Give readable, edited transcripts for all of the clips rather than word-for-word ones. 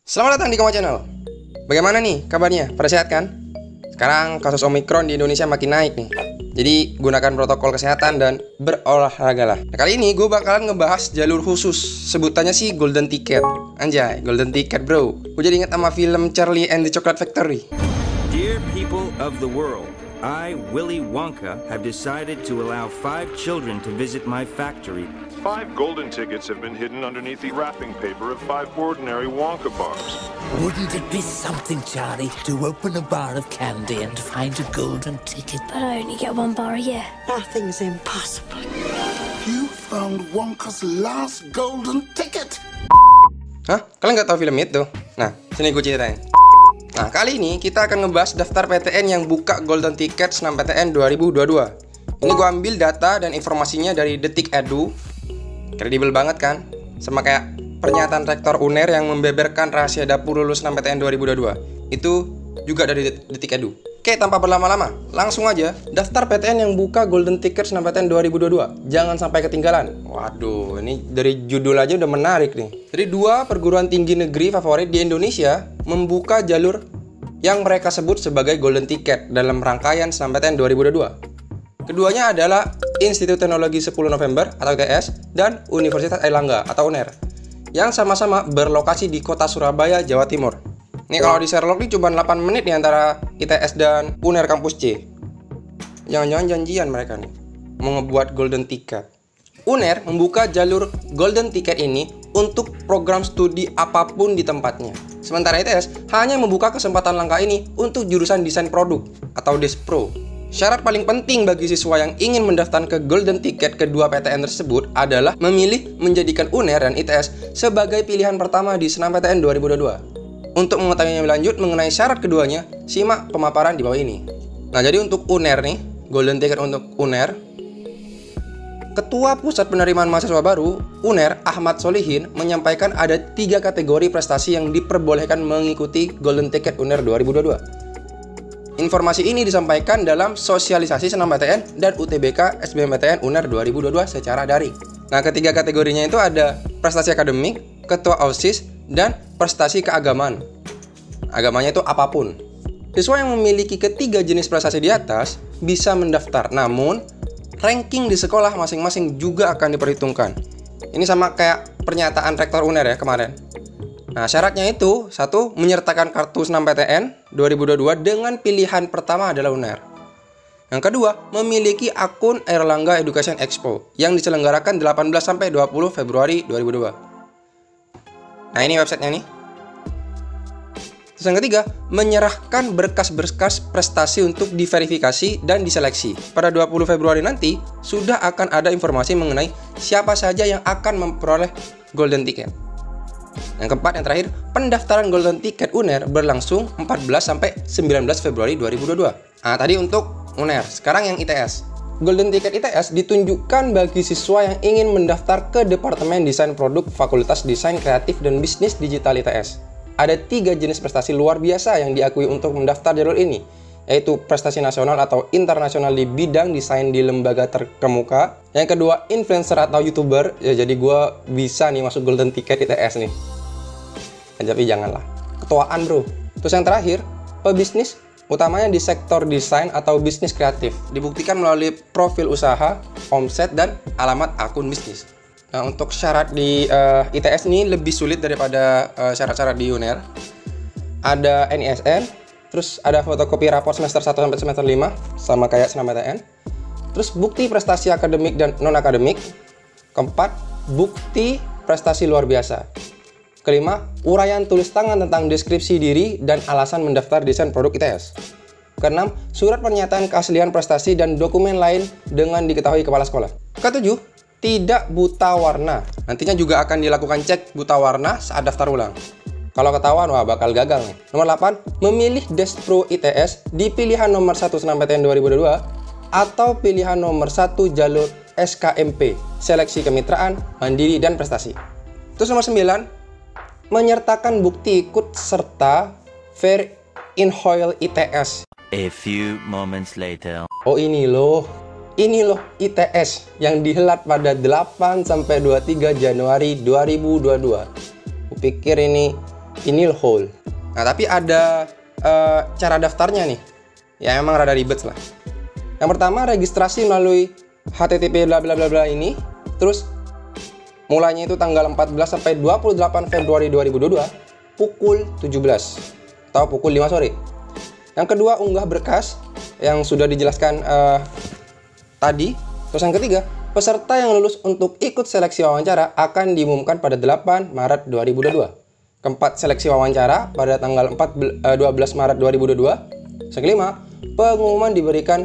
Selamat datang di Koma Channel. Bagaimana nih kabarnya? Pada sehat kan? Sekarang kasus Omicron di Indonesia makin naik nih. Jadi gunakan protokol kesehatan dan berolahragalah. Nah, kali ini gue bakalan ngebahas jalur khusus. Sebutannya sih Golden Ticket. Anjay, Golden Ticket bro. Gue jadi inget sama film Charlie and the Chocolate Factory. Dear people of the world, I, Willy Wonka, have decided to allow 5 children to visit my factory. 5 golden tickets have been hidden underneath the wrapping paper of 5 ordinary Wonka bars. Wouldn't it be something, Charlie, to open a bar of candy and find a golden ticket? But I only get 1 bar a year. Nothing's impossible. You found Wonka's last golden ticket. Hah? Kalian nggak tahu film itu? Nah, sini gue ceritain. Nah, kali ini kita akan ngebahas daftar PTN yang buka Golden Ticket Senam PTN 2022. Ini gue ambil data dan informasinya dari Detik Edu. Kredibel banget kan? Sama kayak pernyataan Rektor UNER yang membeberkan rahasia dapur lulus Senam PTN 2022. Itu juga dari Detik Edu. Oke, tanpa berlama-lama, langsung aja daftar PTN yang buka Golden Ticket Senam PTN 2022. Jangan sampai ketinggalan. Waduh, ini dari judul aja udah menarik nih. Jadi 2 perguruan tinggi negeri favorit di Indonesia membuka jalur yang mereka sebut sebagai Golden Ticket dalam rangkaian Senam PTN 2022. Keduanya adalah Institut Teknologi 10 November atau ITS dan Universitas Airlangga atau UNER yang sama-sama berlokasi di kota Surabaya, Jawa Timur. Nih kalau di Sherlock nih cuma 8 menit nih antara ITS dan UNER Kampus C. Jangan-jangan janjian mereka nih mau ngebuat Golden Ticket. UNER membuka jalur Golden Ticket ini untuk program studi apapun di tempatnya. Sementara ITS hanya membuka kesempatan langka ini untuk jurusan desain produk atau Despro. Syarat paling penting bagi siswa yang ingin mendaftar ke Golden Ticket kedua PTN tersebut adalah memilih menjadikan UNER dan ITS sebagai pilihan pertama di Senam PTN 2022. Untuk mengetahui lebih lanjut mengenai syarat keduanya, simak pemaparan di bawah ini. Nah, jadi untuk UNER nih, Golden Ticket untuk UNER, Ketua Pusat Penerimaan Mahasiswa Baru, UNER, Ahmad Solihin, menyampaikan ada 3 kategori prestasi yang diperbolehkan mengikuti Golden Ticket UNER 2022. Informasi ini disampaikan dalam sosialisasi Senam PTN dan UTBK SBMPTN UNER 2022 secara daring. Nah, ketiga kategorinya itu ada prestasi akademik, ketua OSIS, dan prestasi keagamaan. Agamanya itu apapun. Siswa yang memiliki ketiga jenis prestasi di atas bisa mendaftar, namun ranking di sekolah masing-masing juga akan diperhitungkan. Ini sama kayak pernyataan Rektor UNER ya kemarin. Nah, syaratnya itu 1. Menyertakan kartu Senam PTN 2022 dengan pilihan pertama adalah UNER. Yang kedua, memiliki akun Airlangga Education Expo yang diselenggarakan 18-20 Februari 2022. Nah, ini websitenya nih. Terus yang ketiga, menyerahkan berkas-berkas prestasi untuk diverifikasi dan diseleksi. Pada 20 Februari nanti, sudah akan ada informasi mengenai siapa saja yang akan memperoleh Golden Ticket. Yang keempat, yang terakhir, pendaftaran Golden Ticket UNER berlangsung 14-19 Februari 2022. Nah, tadi untuk UNER, sekarang yang ITS. Golden Ticket ITS ditunjukkan bagi siswa yang ingin mendaftar ke Departemen Desain Produk Fakultas Desain Kreatif dan Bisnis Digital ITS. Ada 3 jenis prestasi luar biasa yang diakui untuk mendaftar jalur ini, yaitu prestasi nasional atau internasional di bidang desain di lembaga terkemuka. Yang kedua, influencer atau YouTuber. Ya, jadi gue bisa nih masuk Golden Ticket ITS nih. Tapi janganlah. Ketuaan bro. Terus yang terakhir, pebisnis, utamanya di sektor desain atau bisnis kreatif. Dibuktikan melalui profil usaha, omset, dan alamat akun bisnis. Nah, untuk syarat di ITS ini lebih sulit daripada syarat-syarat di UNER. Ada NISN, terus ada fotokopi rapor semester 1 sampai semester 5 sama kayak Senam PTN. Terus bukti prestasi akademik dan non-akademik. Keempat, bukti prestasi luar biasa. Kelima, uraian tulis tangan tentang deskripsi diri dan alasan mendaftar desain produk ITS. Keenam, surat pernyataan keaslian prestasi dan dokumen lain dengan diketahui kepala sekolah. Ketujuh, tidak buta warna. Nantinya juga akan dilakukan cek buta warna saat daftar ulang. Kalau ketahuan, wah bakal gagal nih. Nomor 8, memilih Despro ITS di pilihan nomor 1 Senam PTN 2022 atau pilihan nomor 1 jalur SKMP, seleksi kemitraan, mandiri, dan prestasi. Terus nomor 9, menyertakan bukti ikut serta Fair in Hoyle ITS. A few moments later. Oh ini loh ITS yang dihelat pada 8-23 Januari 2022. Kupikir ini Vinyl hole. Nah, tapi ada cara daftarnya nih. Ya emang rada ribet lah. Yang pertama, registrasi melalui HTTP bla bla bla bla ini. Terus mulainya itu tanggal 14 sampai 28 Februari 2022 pukul 17 atau pukul 5 sore. Yang kedua, unggah berkas yang sudah dijelaskan tadi. Terus yang ketiga, peserta yang lulus untuk ikut seleksi wawancara akan diumumkan pada 8 Maret 2022. Keempat, seleksi wawancara pada tanggal 12 Maret 2022. Yang kelima, pengumuman diberikan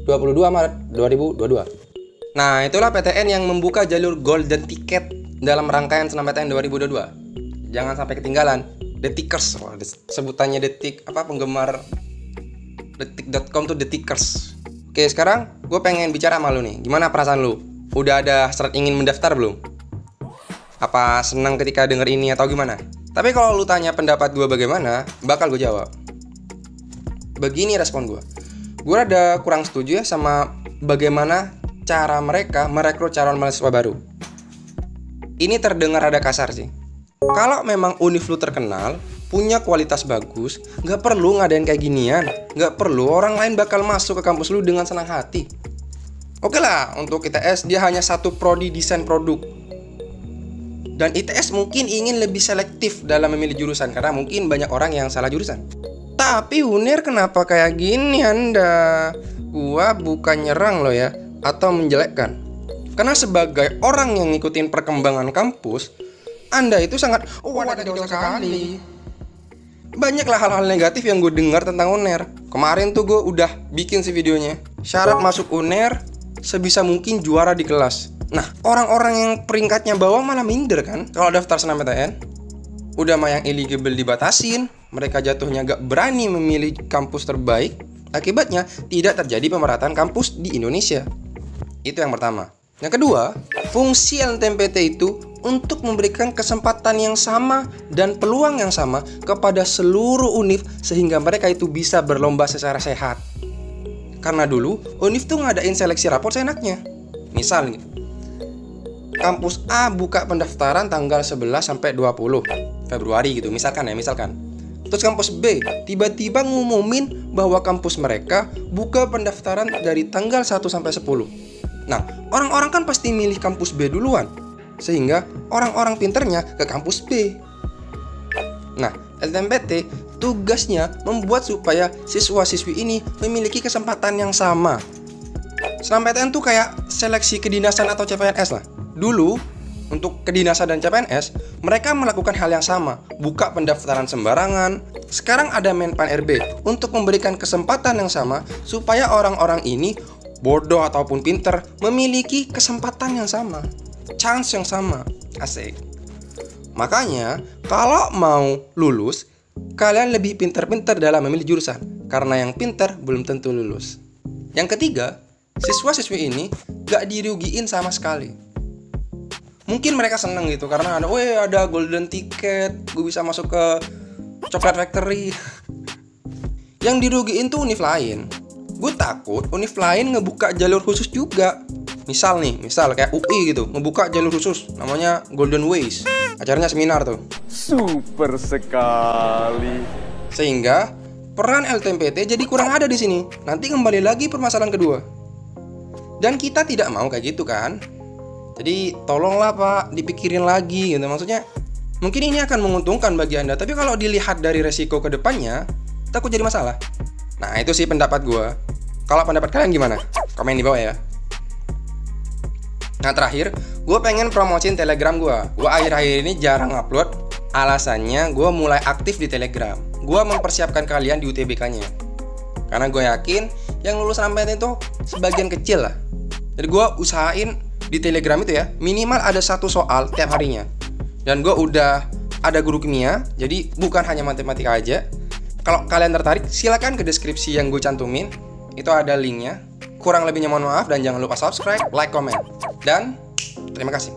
22 Maret 2022. Nah, itulah PTN yang membuka jalur golden ticket dalam rangkaian Senam PTN 2022. Jangan sampai ketinggalan. Detikers, sebutannya detik penggemar detik.com tuh detikers. Oke, sekarang gue pengen bicara sama lu nih. Gimana perasaan lu? Udah ada hasrat ingin mendaftar belum? Apa senang ketika denger ini atau gimana? Tapi kalau lu tanya pendapat gue bagaimana, bakal gue jawab. Begini respon gue. Gue rada kurang setuju ya sama bagaimana cara mereka merekrut calon mahasiswa baru. Ini terdengar rada kasar sih. Kalau memang univ lu terkenal, punya kualitas bagus, nggak perlu ngadain kayak ginian. Nggak perlu, orang lain bakal masuk ke kampus lu dengan senang hati. Oke lah, untuk ITS dia hanya satu prodi desain produk. Dan ITS mungkin ingin lebih selektif dalam memilih jurusan, karena mungkin banyak orang yang salah jurusan. Tapi UNER kenapa kayak gini Anda? Gua bukan nyerang lo ya, atau menjelekkan. Karena sebagai orang yang ngikutin perkembangan kampus, Anda itu sangat wadidaw sekali. Banyaklah hal-hal negatif yang gue dengar tentang UNER. Kemarin tuh gue udah bikin sih videonya. Syarat masuk UNER sebisa mungkin juara di kelas. Nah, orang-orang yang peringkatnya bawah malah minder kan kalau daftar Senam PTN. Udah mah yang eligible dibatasin, mereka jatuhnya gak berani memilih kampus terbaik. Akibatnya tidak terjadi pemerataan kampus di Indonesia. Itu yang pertama. Yang kedua, fungsi LTMPT itu untuk memberikan kesempatan yang sama dan peluang yang sama kepada seluruh univ sehingga mereka itu bisa berlomba secara sehat. Karena dulu univ tuh ngadain seleksi rapor seenaknya. Misal gitu, kampus A buka pendaftaran tanggal 11 sampai 20 Februari gitu, misalkan. Terus kampus B tiba-tiba ngumumin bahwa kampus mereka buka pendaftaran dari tanggal 1 sampai 10. Nah, orang-orang kan pasti milih kampus B duluan, sehingga orang-orang pinternya ke kampus B. Nah, LTMPT tugasnya membuat supaya siswa-siswi ini memiliki kesempatan yang sama. Senam PTN tuh kayak seleksi kedinasan atau CPNS lah. Dulu, untuk kedinasan dan CPNS, mereka melakukan hal yang sama, buka pendaftaran sembarangan. Sekarang ada Menpan RB untuk memberikan kesempatan yang sama supaya orang-orang ini, bodoh ataupun pinter, memiliki kesempatan yang sama, chance yang sama. Asik. Makanya, kalau mau lulus, kalian lebih pinter-pinter dalam memilih jurusan, karena yang pinter belum tentu lulus. Yang ketiga, siswa-siswi ini gak dirugiin sama sekali. Mungkin mereka seneng gitu karena ada golden ticket, gue bisa masuk ke Chocolate Factory. Yang dirugiin tuh univ lain. Gue takut univ lain ngebuka jalur khusus juga. Misal kayak UI gitu, ngebuka jalur khusus namanya Golden Ways. Acaranya seminar tuh. Super sekali. Sehingga peran LTMPT jadi kurang ada di sini. Nanti kembali lagi permasalahan kedua. Dan kita tidak mau kayak gitu kan. Jadi tolonglah Pak, dipikirin lagi gitu. Maksudnya mungkin ini akan menguntungkan bagi Anda, tapi kalau dilihat dari resiko ke depannya, takut jadi masalah. Nah, itu sih pendapat gue. Kalau pendapat kalian gimana? Komen di bawah ya. Nah, terakhir, gue pengen promosiin Telegram gue. Gue akhir-akhir ini jarang upload. Alasannya gue mulai aktif di Telegram. Gue mempersiapkan kalian di UTBK-nya. Karena gue yakin yang lulus SNMPTN itu sebagian kecil lah. Jadi gue usahain di Telegram itu ya, minimal ada satu soal tiap harinya. Dan gue udah ada guru kimia, jadi bukan hanya matematika aja. Kalau kalian tertarik, silakan ke deskripsi yang gue cantumin. Itu ada linknya. Kurang lebihnya mohon maaf, dan jangan lupa subscribe, like, komen. Dan terima kasih.